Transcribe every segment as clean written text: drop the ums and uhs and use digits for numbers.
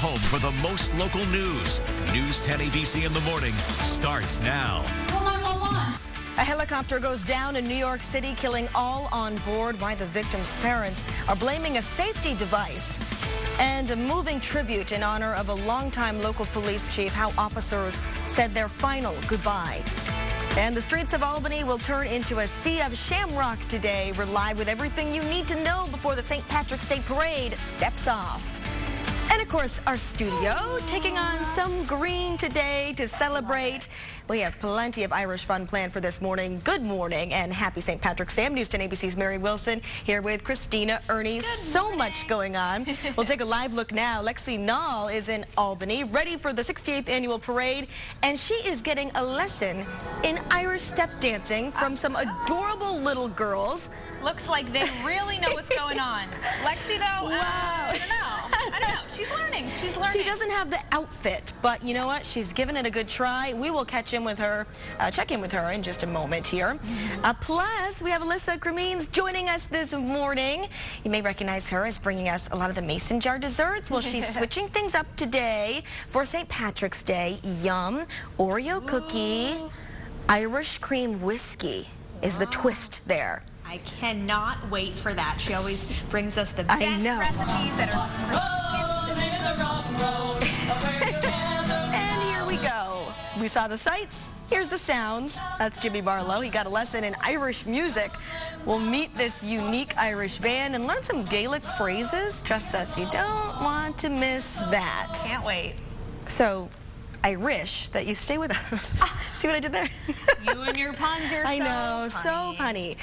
home for the most local news. News 10 ABC in the morning starts now. A helicopter goes down in New York City, killing all on board. Why the victims' parents are blaming a safety device. And a moving tribute in honor of a longtime local police chief, how officers said their final goodbye. And the streets of Albany will turn into a sea of shamrock today. We're live with everything you need to know before the St. Patrick's Day Parade steps off. And of course, our studio taking on some green today to celebrate. We have plenty of Irish fun planned for this morning. Good morning and happy St. Patrick's Day. I'm News 10 ABC's Mary Wilson here with Christina, Ernie. So much going on. We'll take a live look now. Lexi Nall is in Albany, ready for the 68th annual parade, and she is getting a lesson in Irish step dancing from some adorable little girls. Looks like they really know what's going on. Lexi, though, wow. I don't know. She's learning. She's learning. She doesn't have the outfit, but you know what? She's given it a good try. We will check in with her in just a moment here. Plus, we have Alyssa Cremines joining us this morning. You may recognize her as bringing us a lot of the mason jar desserts. Well, she's switching things up today for St. Patrick's Day. Yum, Oreo cookie, Irish cream whiskey is the twist there. I cannot wait for that. She always brings us the best recipes that are And here we go. We saw the sights. Here's the sounds. That's Jimmy Barlow. He got a lesson in Irish music. We'll meet this unique Irish band and learn some Gaelic phrases. Trust us, you don't want to miss that. Can't wait. So, I wish that you stay with us. See what I did there? You and your puns are I know, so funny.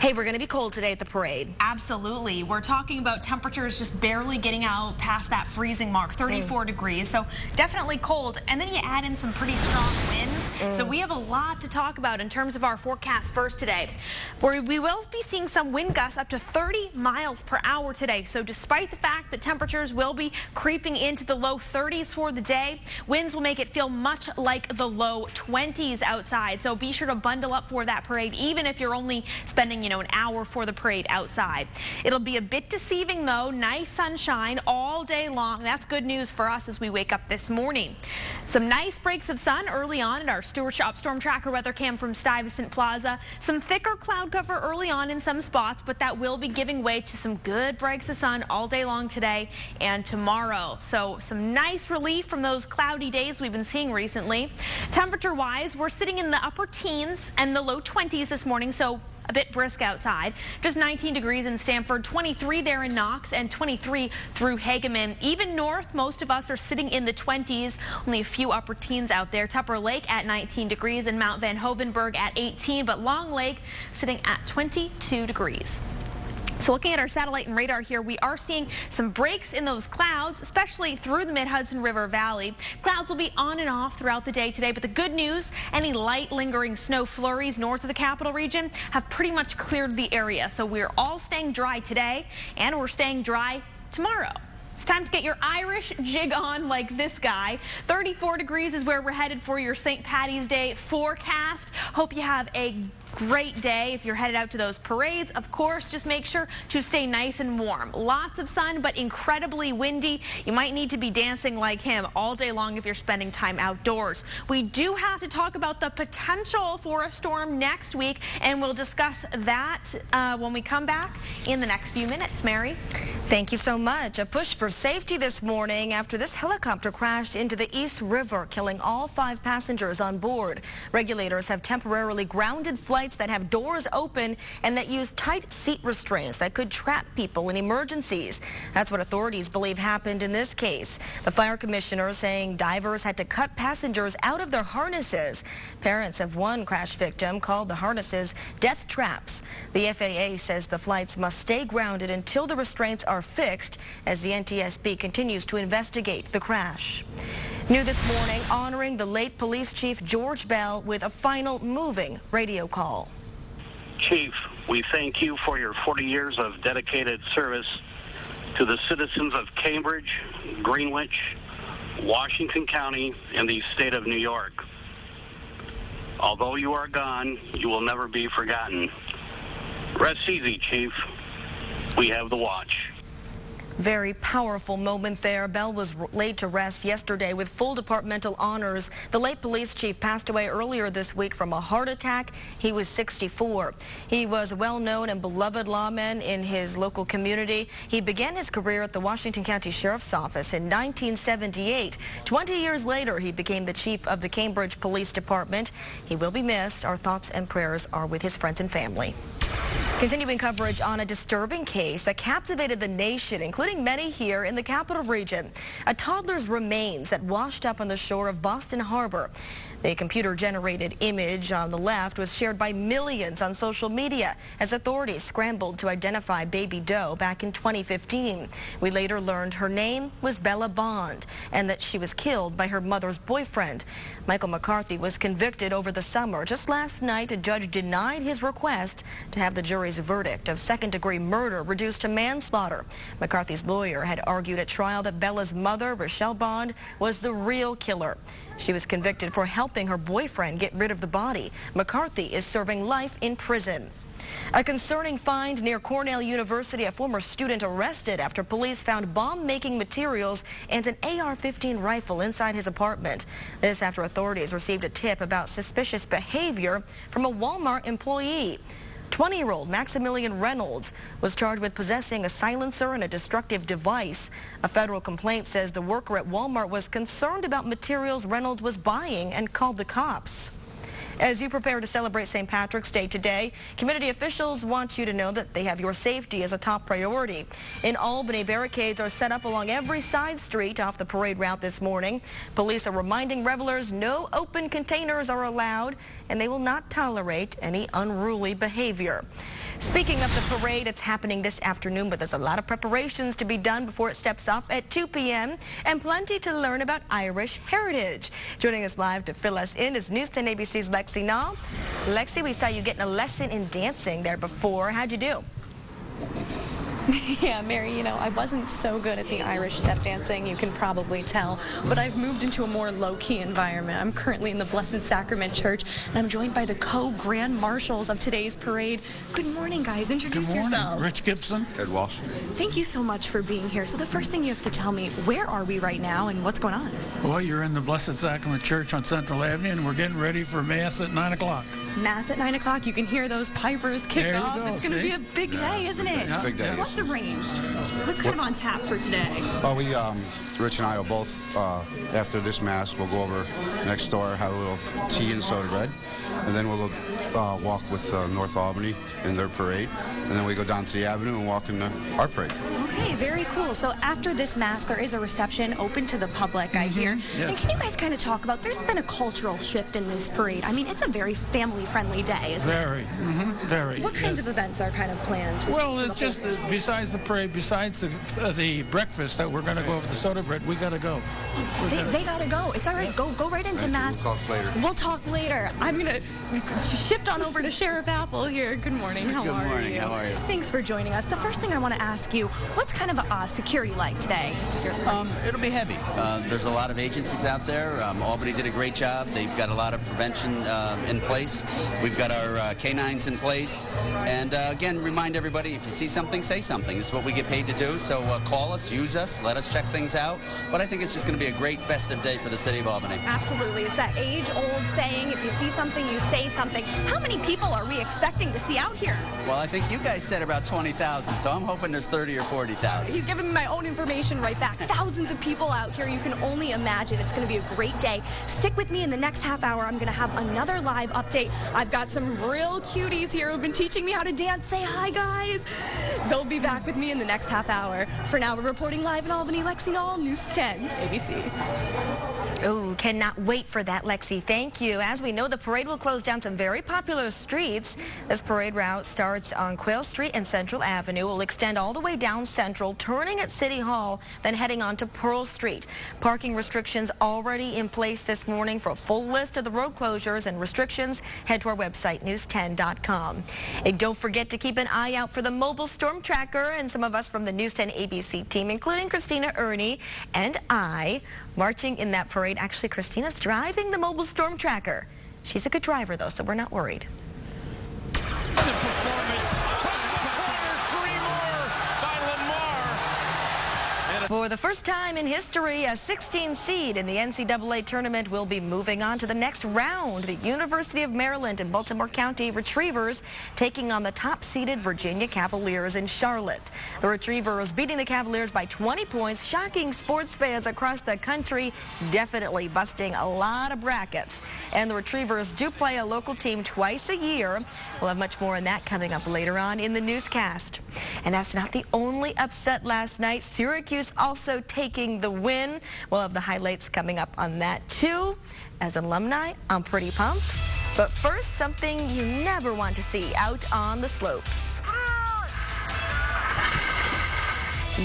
Hey, we're going to be cold today at the parade. Absolutely. We're talking about temperatures just barely getting out past that freezing mark, 34 degrees. So definitely cold. And then you add in some pretty strong winds. So we have a lot to talk about in terms of our forecast first today. Where we will be seeing some wind gusts up to 30 miles per hour today. So despite the fact that temperatures will be creeping into the low 30s for the day, winds will make it feel much like the low 20s outside. So be sure to bundle up for that parade, even if you're only spending, an hour for the parade outside. It'll be a bit deceiving though. Nice sunshine all day long. That's good news for us as we wake up this morning. Some nice breaks of sun early on at our Stewart Shop Storm Tracker weather cam from Stuyvesant Plaza. Some thicker cloud cover early on in some spots, but that will be giving way to some good breaks of sun all day long today and tomorrow. So some nice relief from those cloudy days we've been seeing recently. Temperature wise, we're sitting in the upper teens and the low 20s this morning, so a bit brisk outside. Just 19 degrees in Stamford, 23 there in Knox, and 23 through Hageman. Even north, most of us are sitting in the 20s. Only a few upper teens out there. Tupper Lake at 19 degrees and Mount Van Hovenberg at 18, but Long Lake sitting at 22 degrees. So looking at our satellite and radar here, we are seeing some breaks in those clouds, especially through the mid-Hudson River Valley. Clouds will be on and off throughout the day today, but the good news, any light lingering snow flurries north of the capital region have pretty much cleared the area. So we're all staying dry today, and we're staying dry tomorrow. It's time to get your Irish jig on like this guy. 34 degrees is where we're headed for your St. Paddy's Day forecast. Hope you have a great day. If you're headed out to those parades, of course, just make sure to stay nice and warm. Lots of sun, but incredibly windy. You might need to be dancing like him all day long if you're spending time outdoors. We do have to talk about the potential for a storm next week, and we'll discuss that when we come back in the next few minutes. Mary? Thank you so much. A push for safety this morning after this helicopter crashed into the East River, killing all 5 passengers on board. Regulators have temporarily grounded flights that have doors open and that use tight seat restraints that could trap people in emergencies. That's what authorities believe happened in this case. The fire commissioner saying divers had to cut passengers out of their harnesses. Parents of one crash victim called the harnesses death traps. The FAA says the flights must stay grounded until the restraints are fixed as the NTSB continues to investigate the crash. New this morning, honoring the late police chief George Bell with a final moving radio call. Chief, we thank you for your 40 years of dedicated service to the citizens of Cambridge, Greenwich, Washington County, and the state of New York. Although you are gone, you will never be forgotten. Rest easy, Chief. We have the watch. Very powerful moment there. Bell was laid to rest yesterday with full departmental honors. The late police chief passed away earlier this week from a heart attack. He was 64. He was a well-known and beloved lawman in his local community. He began his career at the Washington County Sheriff's Office in 1978. 20 years later, he became the chief of the Cambridge Police Department. He will be missed. Our thoughts and prayers are with his friends and family. Continuing coverage on a disturbing case that captivated the nation, including many here in the capital region. A toddler's remains that washed up on the shore of Boston Harbor. The computer-generated image on the left was shared by millions on social media as authorities scrambled to identify baby Doe back in 2015. We later learned her name was Bella Bond and that she was killed by her mother's boyfriend. Michael McCarthy was convicted over the summer. Just last night, a judge denied his request to have the jury's verdict of second-degree murder reduced to manslaughter. McCarthy's lawyer had argued at trial that Bella's mother, Rochelle Bond, was the real killer. She was convicted for helping her boyfriend get rid of the body. McCarthy is serving life in prison. A concerning find near Cornell University, a former student arrested after police found bomb-making materials and an AR-15 rifle inside his apartment. This after authorities received a tip about suspicious behavior from a Walmart employee. 20-year-old Maximilian Reynolds was charged with possessing a silencer and a destructive device. A federal complaint says the worker at Walmart was concerned about materials Reynolds was buying and called the cops. As you prepare to celebrate St. Patrick's Day today, community officials want you to know that they have your safety as a top priority. In Albany, barricades are set up along every side street off the parade route this morning. Police are reminding revelers no open containers are allowed, and they will not tolerate any unruly behavior. Speaking of the parade, it's happening this afternoon, but there's a lot of preparations to be done before it steps off at 2 p.m. and plenty to learn about Irish heritage. Joining us live to fill us in is News 10 ABC's Lexi Nall. Lexi, we saw you getting a lesson in dancing there before. How'd you do? Yeah, Mary, you know, I wasn't so good at the Irish step dancing, you can probably tell, but I've moved into a more low-key environment. I'm currently in the Blessed Sacrament Church, and I'm joined by the co-grand marshals of today's parade. Good morning, guys. Introduce yourselves. Rich Gibson. Ed Walsh. Thank you so much for being here. So the first thing you have to tell me, where are we right now and what's going on? Well, you're in the Blessed Sacrament Church on Central Avenue, and we're getting ready for Mass at 9 o'clock. Mass at 9 o'clock. You can hear those pipers kick off. It's going to be a big day, isn't it? It's a big day. What's arranged? What's kind of on tap for today? Well, Rich and I will both, after this Mass, we'll go over next door, have a little tea and soda bread, and then we'll walk with North Albany in their parade, and then we go down to the Avenue and walk in our parade. Okay, very cool. So after this Mass, there is a reception open to the public, I hear. Yes. And can you guys kind of talk about, there's been a cultural shift in this parade. I mean, it's a very family-friendly day, isn't Very. Very. What kinds of events are kind of planned? Well, it's just besides the parade, besides the breakfast that we're going to go over the soda bread, we got to go. They got to go. It's all right. Go right into Mass. We'll talk later. We'll talk later. I'm going to shift on over to Sheriff Apple here. Good morning. How are you? Good morning. How are you? Thanks for joining us. The first thing I want to ask you, what's kind of security like today? It'll be heavy. There's a lot of agencies out there. Albany did a great job. They've got a lot of prevention in place. We've got our canines in place. And again, remind everybody, if you see something, say something. This is what we get paid to do. So call us, use us, let us check things out. But I think it's just going to be a great festive day for the city of Albany. Absolutely. It's that age-old saying, if you see something, you say something. How many people are we expecting to see out here? Well, I think you guys said about 20,000, so I'm hoping there's 30 or 40,000. He's giving me my own information right back. Thousands of people out here. You can only imagine. It's going to be a great day. Stick with me in the next half hour. I'm going to have another live update. I've got some real cuties here who've been teaching me how to dance. Say hi, guys. They'll be back with me in the next half hour. For now, we're reporting live in Albany, Lexi Nall, News 10, ABC. Oh, cannot wait for that, Lexi. Thank you. As we know, the parade will close down some very popular streets. This parade route starts on Quail Street and Central Avenue. Will extend all the way down Central, turning at City Hall, then heading on to Pearl Street. Parking restrictions already in place this morning. For a full list of the road closures and restrictions, head to our website, news10.com. And don't forget to keep an eye out for the mobile storm tracker, and some of us from the News 10 ABC team, including Christina Ernie and I, marching in that parade. Actually, Christina's driving the mobile storm tracker. She's a good driver, though, so we're not worried. The performance. Corner three more by Lamar. For the first time in history, a 16 seed in the NCAA tournament will be moving on to the next round. The University of Maryland and Baltimore County Retrievers taking on the top-seeded Virginia Cavaliers in Charlotte. The Retrievers beating the Cavaliers by 20 points, shocking sports fans across the country, definitely busting a lot of brackets. And the Retrievers do play a local team twice a year. We'll have much more on that coming up later on in the newscast. And that's not the only upset last night. Syracuse also taking the win. We'll have the highlights coming up on that too. As an alumni, I'm pretty pumped. But first, something you never want to see out on the slopes.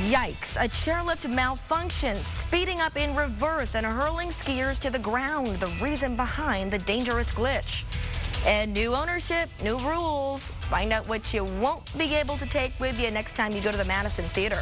Yikes, a chairlift malfunction, speeding up in reverse and hurling skiers to the ground. The reason behind the dangerous glitch. And new ownership, new rules. Find out what you won't be able to take with you next time you go to the Madison Theater.